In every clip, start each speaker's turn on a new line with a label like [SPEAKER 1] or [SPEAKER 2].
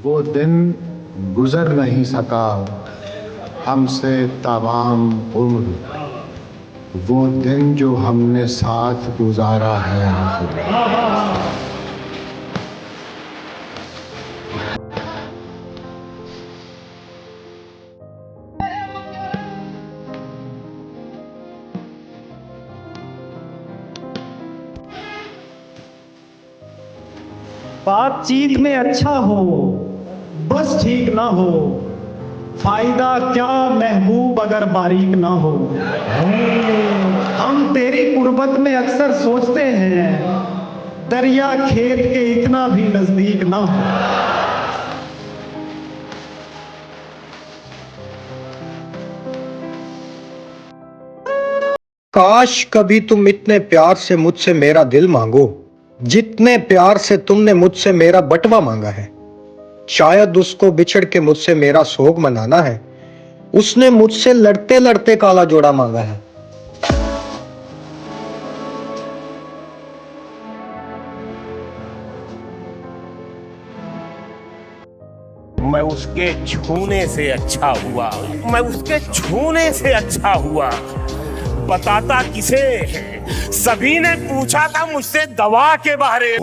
[SPEAKER 1] वो दिन गुजर नहीं सका हमसे तमाम उम्र, वो दिन जो हमने साथ गुजारा है आखिर।
[SPEAKER 2] बातचीत में अच्छा हो बस ठीक ना हो, फायदा क्या महबूब अगर बारीक ना हो। हम तेरी कुर्बत में अक्सर सोचते हैं, दरिया खेत के इतना भी नजदीक ना हो।
[SPEAKER 3] काश कभी तुम इतने प्यार से मुझसे मेरा दिल मांगो, जितने प्यार से तुमने मुझसे मेरा बटवा मांगा है। शायद उसको बिछड़ के मुझसे मेरा सोग मनाना है, उसने मुझसे लड़ते लड़ते काला जोड़ा मांगा है।
[SPEAKER 4] मैं उसके छूने से अच्छा हुआ, मैं उसके छूने से अच्छा हुआ। बताता किसे, सभी ने पूछा था मुझसे दवा के बारे।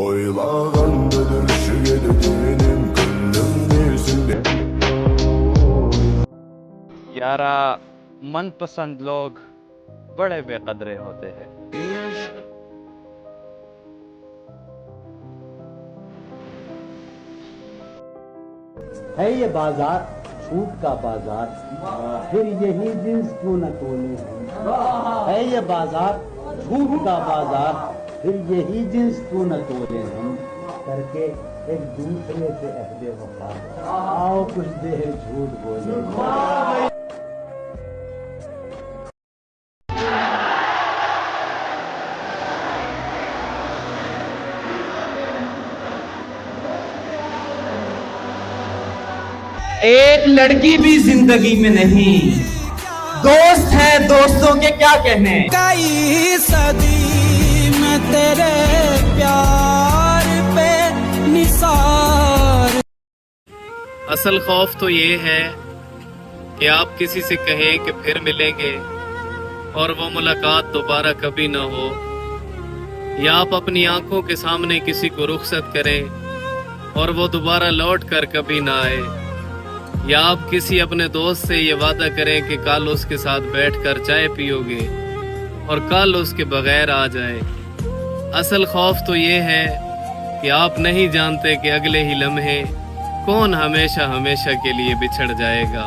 [SPEAKER 5] यारा, मनपसंद लोग बड़े बेकदरे होते हैं।
[SPEAKER 6] है ये बाजार छूट का बाजार, फिर यही जिन्स क्यों न तोले हम। है ये बाजार छूट का बाजार, फिर यही जिन्स क्यों न तोले हम। करके एक दूसरे से अहदे वफा, आओ कुछ देर झूठ बोले।
[SPEAKER 7] एक लड़की भी जिंदगी में नहीं, दोस्त है दोस्तों के क्या कहने।
[SPEAKER 8] कई सदी में तेरे प्यार पे निसार।
[SPEAKER 9] असल खौफ तो ये है कि आप किसी से कहें कि फिर मिलेंगे और वो मुलाकात दोबारा कभी ना हो, या आप अपनी आंखों के सामने किसी को रुखसत करें और वो दोबारा लौट कर कभी ना आए, या आप किसी अपने दोस्त से ये वादा करें कि कल उसके साथ बैठकर चाय पियोगे और कल उसके बगैर आ जाए। असल खौफ तो ये है कि आप नहीं जानते कि अगले ही लम्हे कौन हमेशा हमेशा के लिए बिछड़ जाएगा।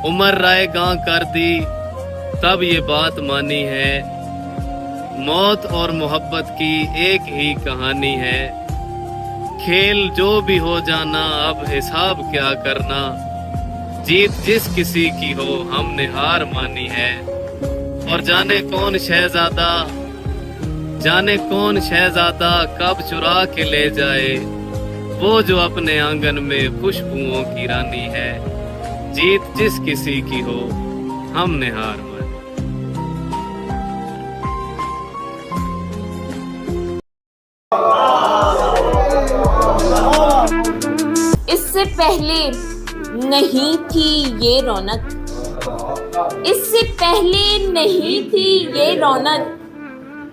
[SPEAKER 9] उमर राय गां कर दी तब ये बात मानी है, मौत और मोहब्बत की एक ही कहानी है। खेल जो भी हो जाना अब हिसाब क्या करना, जीत जिस किसी की हो हमने हार मानी है। और जाने कौन शहजादा कब चुरा के ले जाए, वो जो अपने आंगन में खुशबुओं की रानी है। जीत जिस किसी की हो हमने हार मानी।
[SPEAKER 10] इससे पहले नहीं थी ये रौनक, इससे पहले नहीं थी ये रौनक,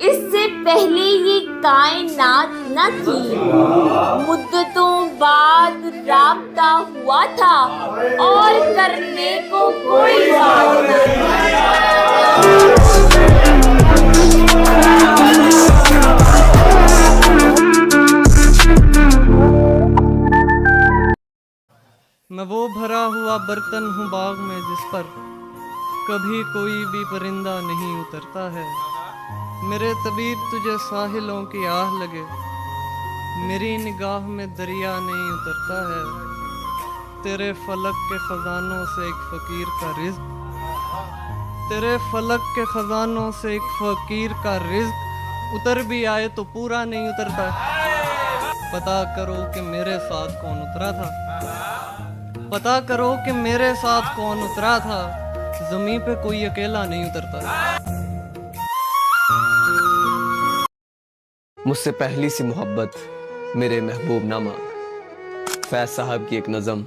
[SPEAKER 10] इससे पहले ये कायनात न थी। मुद्दतों बाद राब्ता हुआ था और करने को कोई बात न थी।
[SPEAKER 8] मैं वो भरा हुआ बर्तन हूँ बाग में जिस पर कभी कोई भी परिंदा नहीं उतरता है। मेरे तबीब तुझे साहिलों की आह लगे, मेरी निगाह में दरिया नहीं उतरता है। तेरे फलक के खजानों से एक फकीर का रिज्क, तेरे फलक के खजानों से एक फकीर का रिज्क उतर भी आए तो पूरा नहीं उतरता। पता करो कि मेरे साथ कौन उतरा था, पता करो कि मेरे साथ कौन उतरा था। जमीन पे कोई अकेला नहीं उतरता।
[SPEAKER 11] मुझसे पहली सी मोहब्बत मेरे महबूब ना मांग, फैज साहब की एक नज़म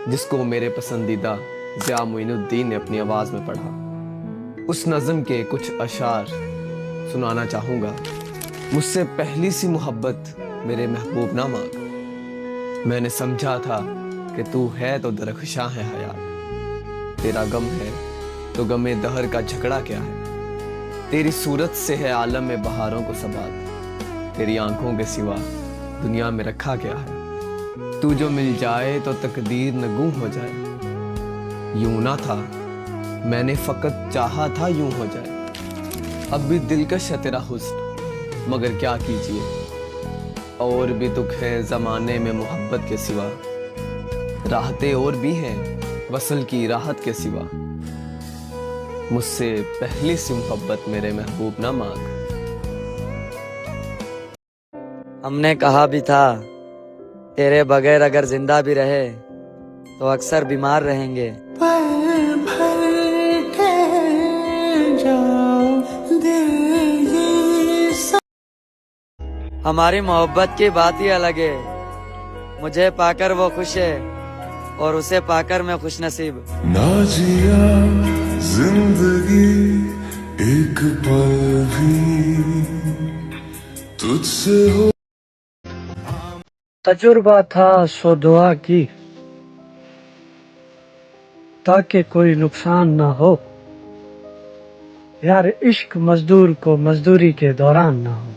[SPEAKER 11] जिसको मेरे पसंदीदा ज़िया मोइनुद्दीन ने अपनी आवाज़ में पढ़ा। उस नज़म के कुछ अशार सुनाना चाहूँगा। मुझसे पहली सी मोहब्बत मेरे महबूब ना मांग, मैंने समझा था कि तू है तो दरख्शां है हयात, तेरा गम है तो गमे दहर का झगड़ा क्या है, तेरी सूरत से है आलम में बहारों को सबात, तेरी आंखों के सिवा दुनिया में रखा क्या है, तू जो मिल जाए तो तकदीर नगूं हो जाए, यूं ना था मैंने फकत चाहा था यूं हो जाए, अब भी दिलकश है तेरा हुस्न मगर क्या कीजिए, और भी दुख है ज़माने में मोहब्बत के सिवा, राहतें और भी हैं वसल की राहत के सिवा, मुझसे पहली सी मोहब्बत मेरे महबूब ना मांग।
[SPEAKER 6] हमने कहा भी था तेरे बगैर अगर जिंदा भी रहे तो अक्सर बीमार रहेंगे। हमारी मोहब्बत की बात ही अलग है, मुझे पाकर वो खुश है और उसे पाकर मैं खुश नसीब।
[SPEAKER 12] नाजिया जिंदगी एक पल भी तुझसे हो।
[SPEAKER 2] तजुर्बा था सो दुआ की ताकि कोई नुकसान ना हो, यार इश्क मजदूर को मजदूरी के दौरान ना हो।